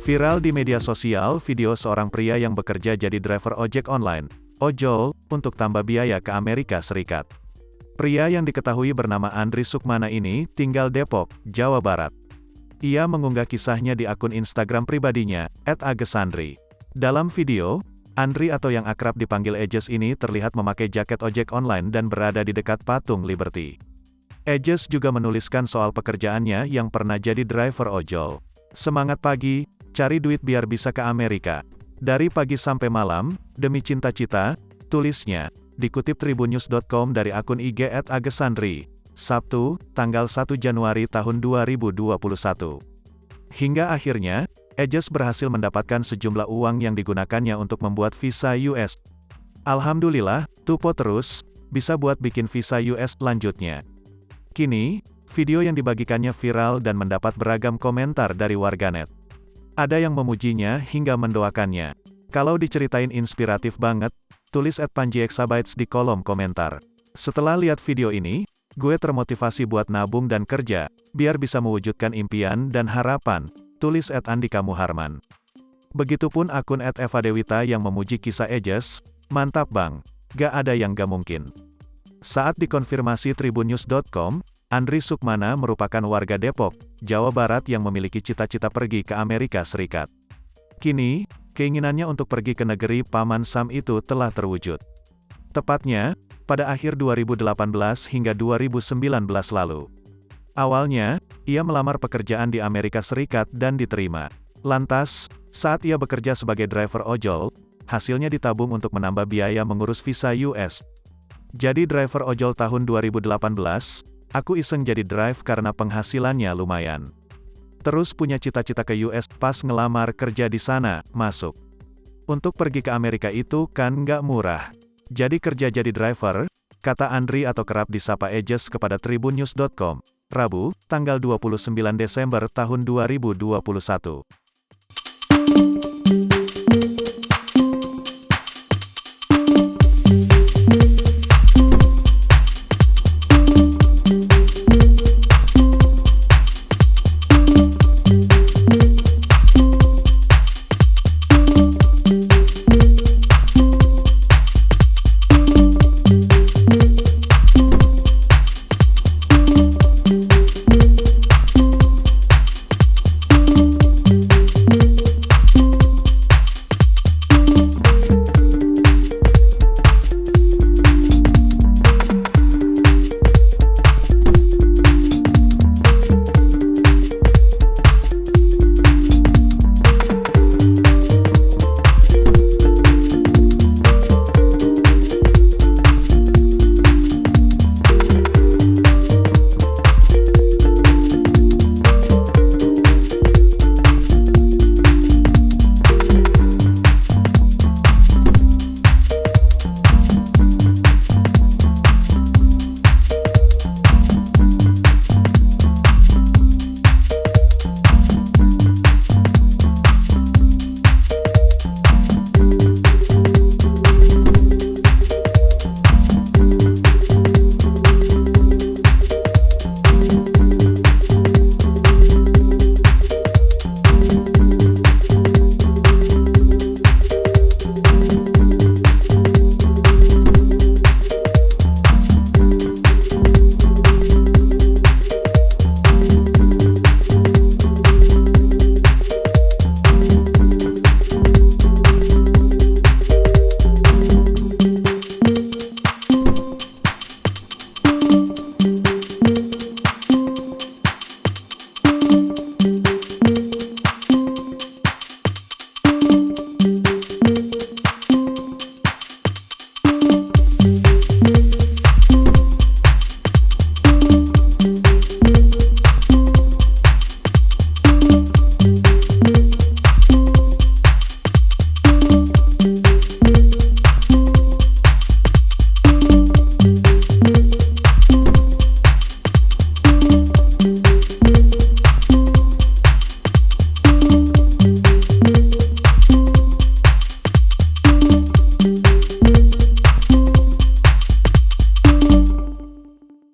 Viral di media sosial video seorang pria yang bekerja jadi driver ojek online, ojol, untuk tambah biaya ke Amerika Serikat. Pria yang diketahui bernama Andri Sukmana ini tinggal Depok, Jawa Barat. Ia mengunggah kisahnya di akun Instagram pribadinya, @agesandri. Dalam video, Andri atau yang akrab dipanggil Ejes ini terlihat memakai jaket ojek online dan berada di dekat patung Liberty. Ejes juga menuliskan soal pekerjaannya yang pernah jadi driver ojol. "Semangat pagi, cari duit biar bisa ke Amerika. Dari pagi sampai malam, demi cita-cita," tulisnya. Dikutip tribunnews.com dari akun IG @agesandri, Sabtu, tanggal 1 Januari tahun 2021. Hingga akhirnya, Ejes berhasil mendapatkan sejumlah uang yang digunakannya untuk membuat visa US. Alhamdulillah, tupo terus, bisa buat bikin visa US lanjutnya. Kini, video yang dibagikannya viral dan mendapat beragam komentar dari warganet. Ada yang memujinya hingga mendoakannya. "Kalau diceritain inspiratif banget," tulis @panjiexabytes di kolom komentar. "Setelah lihat video ini, gue termotivasi buat nabung dan kerja, biar bisa mewujudkan impian dan harapan," tulis @andika muharman. Begitupun akun @evadewita yang memuji kisah Ejes, "Mantap bang, gak ada yang gak mungkin." Saat dikonfirmasi tribunnews.com, Andri Sukmana merupakan warga Depok, Jawa Barat yang memiliki cita-cita pergi ke Amerika Serikat. Kini, keinginannya untuk pergi ke negeri Paman Sam itu telah terwujud. Tepatnya, pada akhir 2018 hingga 2019 lalu. Awalnya, ia melamar pekerjaan di Amerika Serikat dan diterima. Lantas, saat ia bekerja sebagai driver ojol, hasilnya ditabung untuk menambah biaya mengurus visa US. "Jadi driver ojol tahun 2018, aku iseng jadi drive karena penghasilannya lumayan. Terus punya cita-cita ke US, pas ngelamar kerja di sana, masuk. Untuk pergi ke Amerika itu kan nggak murah. Jadi kerja jadi driver," kata Andri atau kerap disapa Ejes kepada tribunnews.com, Rabu, tanggal 29 Desember tahun 2021.